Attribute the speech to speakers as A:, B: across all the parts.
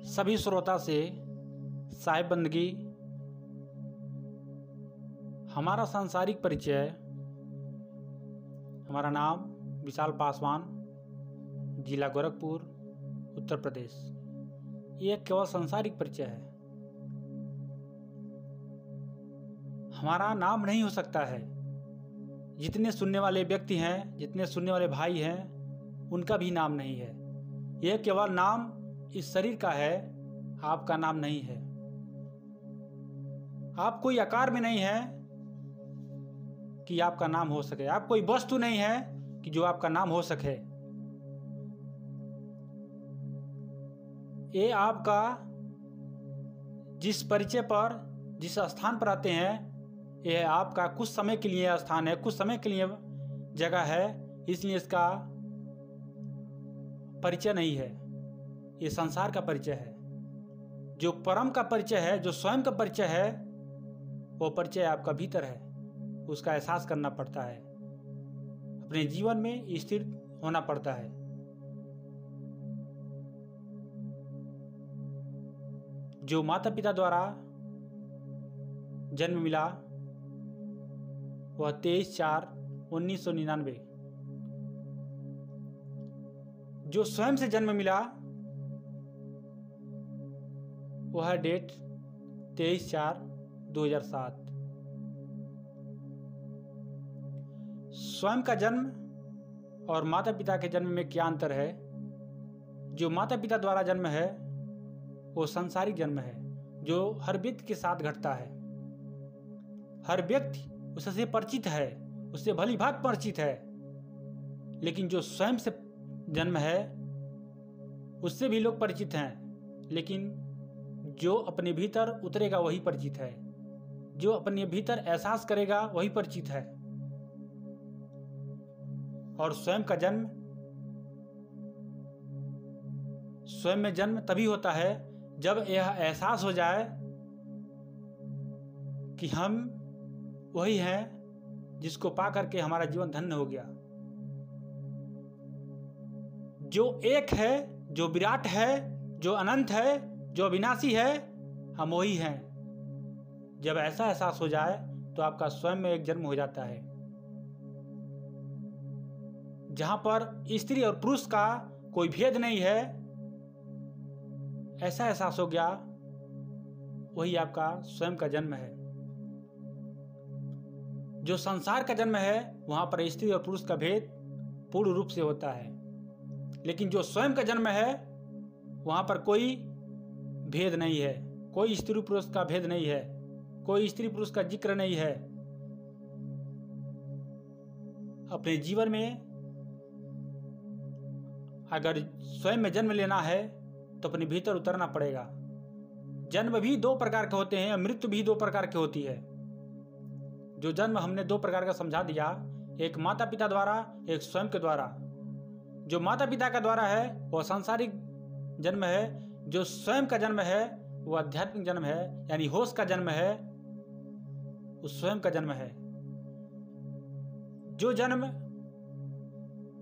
A: सभी श्रोता से साहिब बंदगी। हमारा सांसारिक परिचय। हमारा नाम विशाल पासवान, जिला गोरखपुर, उत्तर प्रदेश। ये केवल सांसारिक परिचय है। हमारा नाम नहीं हो सकता है। जितने सुनने वाले व्यक्ति हैं, जितने सुनने वाले भाई हैं, उनका भी नाम नहीं है। यह केवल नाम इस शरीर का है, आपका नाम नहीं है। आप कोई आकार में नहीं है कि आपका नाम हो सके। आप कोई वस्तु नहीं है कि जो आपका नाम हो सके। ये आपका जिस परिचय पर, जिस स्थान पर आते हैं, यह आपका कुछ समय के लिए स्थान है, कुछ समय के लिए जगह है, इसलिए इसका परिचय नहीं है। ये संसार का परिचय है। जो परम का परिचय है, जो स्वयं का परिचय है, वो परिचय आपका भीतर है। उसका एहसास करना पड़ता है, अपने जीवन में स्थिर होना पड़ता है। जो माता पिता द्वारा जन्म मिला वह 23/4/1999। जो स्वयं से जन्म मिला वह डेट 23/4/2007। स्वयं का जन्म और माता पिता के जन्म में क्या अंतर है? जो माता पिता द्वारा जन्म है वो सांसारिक जन्म है, जो हर व्यक्ति के साथ घटता है। हर व्यक्ति उससे परिचित है, उससे भली भांति परिचित है। लेकिन जो स्वयं से जन्म है उससे भी लोग परिचित हैं, लेकिन जो अपने भीतर उतरेगा वही परिचित है। जो अपने भीतर एहसास करेगा वही परिचित है। और स्वयं का जन्म, स्वयं में जन्म तभी होता है जब यह एहसास हो जाए कि हम वही हैं जिसको पा करके हमारा जीवन धन्य हो गया। जो एक है, जो विराट है, जो अनंत है, जो अविनाशी है, हम वही हैं। जब ऐसा एहसास हो जाए तो आपका स्वयं में एक जन्म हो जाता है। जहां पर स्त्री और पुरुष का कोई भेद नहीं है, ऐसा एहसास हो गया, वही आपका स्वयं का जन्म है। जो संसार का जन्म है वहां पर स्त्री और पुरुष का भेद पूर्ण रूप से होता है। लेकिन जो स्वयं का जन्म है वहां पर कोई भेद नहीं है, कोई स्त्री पुरुष का भेद नहीं है, कोई स्त्री पुरुष का जिक्र नहीं है। अपने जीवन में अगर स्वयं में जन्म लेना है तो अपने भीतर उतरना पड़ेगा। जन्म भी दो प्रकार के होते हैं, मृत्यु भी दो प्रकार की होती है। जो जन्म हमने दो प्रकार का समझा दिया, एक माता पिता द्वारा, एक स्वयं के द्वारा। जो माता पिता का द्वारा है वह सांसारिक जन्म है। जो स्वयं का जन्म है वह आध्यात्मिक जन्म है, यानी होश का जन्म है, उस स्वयं का जन्म है। जो जन्म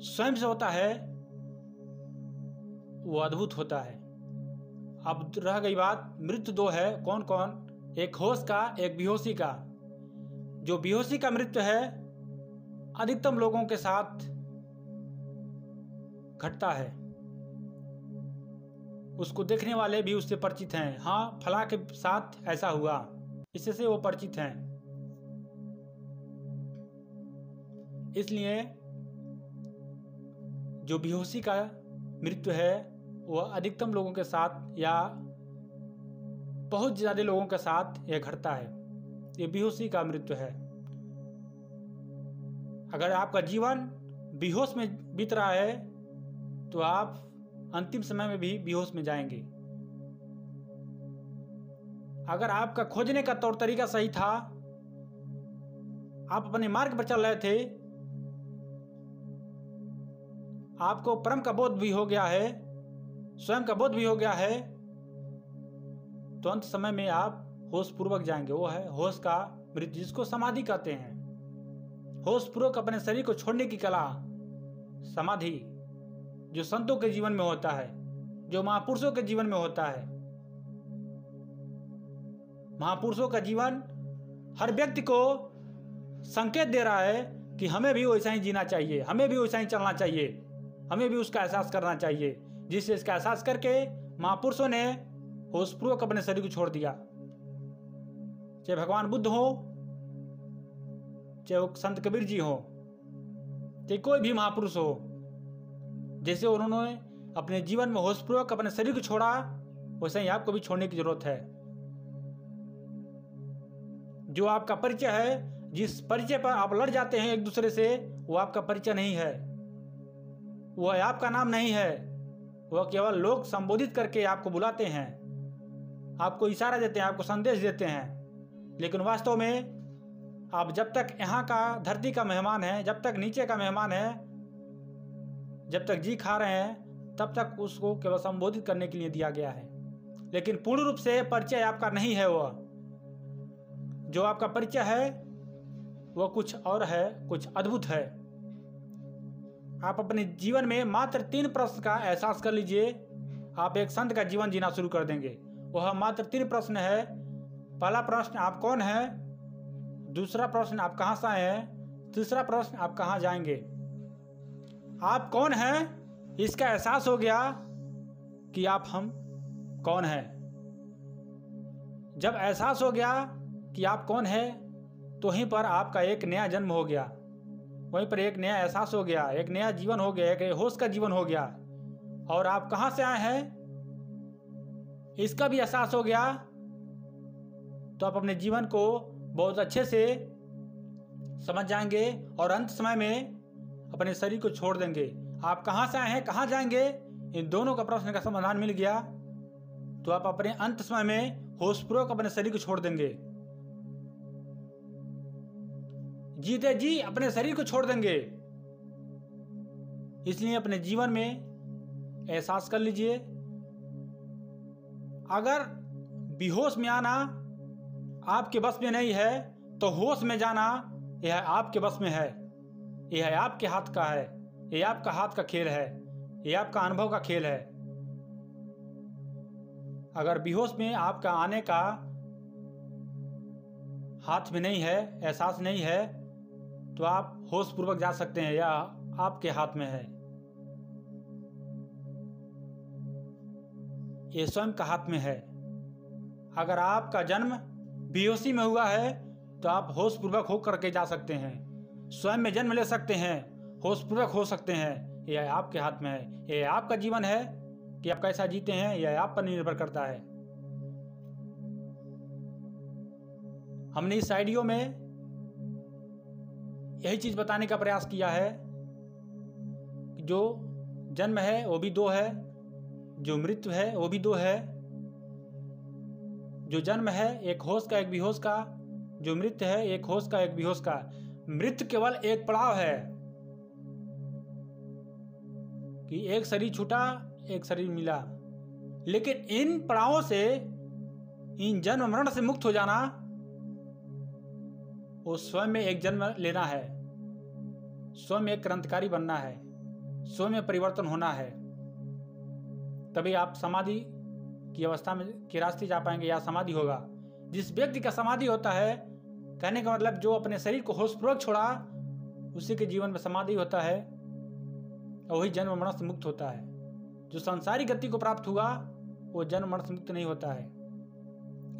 A: स्वयं से होता है वो अद्भुत होता है। अब रह गई बात, मृत्यु दो है। कौन कौन? एक होश का, एक बेहोशी का। जो बेहोशी का मृत्यु है अधिकतम लोगों के साथ घटता है। उसको देखने वाले भी उससे परिचित हैं। हाँ, फला के साथ ऐसा हुआ, इससे वो परिचित हैं। इसलिए जो बेहोशी का मृत्यु है वह अधिकतम लोगों के साथ या बहुत ज्यादा लोगों के साथ यह घटता है। ये बेहोशी का मृत्यु है। अगर आपका जीवन बेहोश में बीत रहा है तो आप अंतिम समय में भी बेहोश में जाएंगे। अगर आपका खोजने का तौर तरीका सही था, आप अपने मार्ग पर चल रहे थे, आपको परम का बोध भी हो गया है, स्वयं का बोध भी हो गया है, तो अंत समय में आप होश पूर्वक जाएंगे। वो है होश का मृत्यु, जिसको समाधि कहते हैं। होश पूर्वक अपने शरीर को छोड़ने की कला, समाधि, जो संतों के जीवन में होता है, जो महापुरुषों के जीवन में होता है। महापुरुषों का जीवन हर व्यक्ति को संकेत दे रहा है कि हमें भी वैसा ही जीना चाहिए, हमें भी वैसा ही चलना चाहिए, हमें भी उसका एहसास करना चाहिए। जिससे इसका एहसास करके महापुरुषों ने होशपूर्वक अपने शरीर को छोड़ दिया। चाहे भगवान बुद्ध हो, चाहे वो संत कबीर जी हो, चाहे कोई भी महापुरुष हो, जैसे उन्होंने अपने जीवन में होशपूर्वक अपने शरीर को छोड़ा, वैसे ही आपको भी छोड़ने की जरूरत है। जो आपका परिचय है, जिस परिचय पर आप लड़ जाते हैं एक दूसरे से, वो आपका परिचय नहीं है, वह आपका नाम नहीं है। वह केवल लोग संबोधित करके आपको बुलाते हैं, आपको इशारा देते हैं, आपको संदेश देते हैं। लेकिन वास्तव में आप जब तक यहाँ का धरती का मेहमान है, जब तक नीचे का मेहमान है, जब तक जी खा रहे हैं, तब तक उसको केवल संबोधित करने के लिए दिया गया है। लेकिन पूर्ण रूप से परिचय आपका नहीं है। वह जो आपका परिचय है वह कुछ और है, कुछ अद्भुत है। आप अपने जीवन में मात्र 3 प्रश्न का एहसास कर लीजिए, आप एक संत का जीवन जीना शुरू कर देंगे। वह मात्र 3 प्रश्न है। पहला प्रश्न, आप कौन हैं? दूसरा प्रश्न, आप कहाँ से आए हैं? तीसरा प्रश्न, आप कहाँ जाएंगे? आप कौन हैं, इसका एहसास हो गया कि आप हम कौन हैं। जब एहसास हो गया कि आप कौन हैं, तो वहीं पर आपका एक नया जन्म हो गया, वहीं पर एक नया एहसास हो गया, एक नया जीवन हो गया, एक होश का जीवन हो गया। और आप कहाँ से आए हैं इसका भी एहसास हो गया, तो आप अपने जीवन को बहुत अच्छे से समझ जाएंगे और अंत समय में अपने शरीर को छोड़ देंगे। आप कहाँ से आए हैं, कहाँ जाएंगे, इन दोनों का प्रश्न का समाधान मिल गया, तो आप अपने अंत समय में होशपूर्वक अपने शरीर को छोड़ देंगे। जीते जी अपने शरीर को छोड़ देंगे। इसलिए अपने जीवन में एहसास कर लीजिए, अगर बेहोश में आना आपके बस में नहीं है, तो होश में जाना यह आपके बस में है। यह आपके हाथ का है, यह आपका हाथ का खेल है, यह आपका अनुभव का खेल है। अगर बेहोश में आपका आने का हाथ में नहीं है, एहसास नहीं है, तो आप होश पूर्वक जा सकते हैं, या आपके हाथ में है। ये स्वयं का हाथ में है। अगर आपका जन्म बेहोशी में हुआ है, तो आप होश पूर्वक होकर के जा सकते हैं, स्वयं में जन्म ले सकते हैं, होश पूर्वक हो सकते हैं। यह आपके हाथ में है। यह आपका जीवन है कि आप कैसा जीते हैं, यह आप पर निर्भर करता है। हमने इस आइडियो में यही चीज बताने का प्रयास किया है कि जो जन्म है वो भी 2 है, जो मृत्यु है वो भी 2 है। जो जन्म है एक होश का, एक बेहोश का, जो मृत्यु है एक होश का, एक बेहोश का। मृत्यु केवल एक पड़ाव है कि एक शरीर छूटा, एक शरीर मिला। लेकिन इन पड़ावों से, इन जन्म मरण से मुक्त हो जाना, वो स्वयं में एक जन्म लेना है, स्वयं में एक क्रांतिकारी बनना है, स्वयं में परिवर्तन होना है। तभी आप समाधि की अवस्था में के रास्ते जा पाएंगे, या समाधि होगा। जिस व्यक्ति का समाधि होता है, कहने का मतलब जो अपने शरीर को होशपूर्वक छोड़ा, उसी के जीवन में समाधि होता है, और वही जन्म मरण से मुक्त होता है। जो संसारी गति को प्राप्त हुआ, वो जन्म मरण से मुक्त नहीं होता है।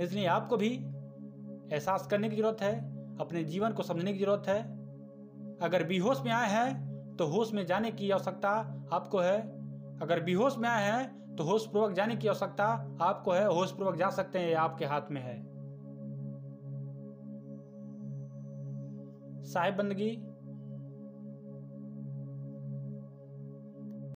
A: इसलिए आपको भी एहसास करने की जरूरत है, अपने जीवन को समझने की जरूरत है। अगर बेहोश में आए हैं तो होश में जाने की आवश्यकता आपको है। अगर बेहोश में आए हैं तो होश पूर्वक जाने की आवश्यकता आपको है। होश पूर्वक जा सकते हैं, ये आपके हाथ में है। साहिब बंदगी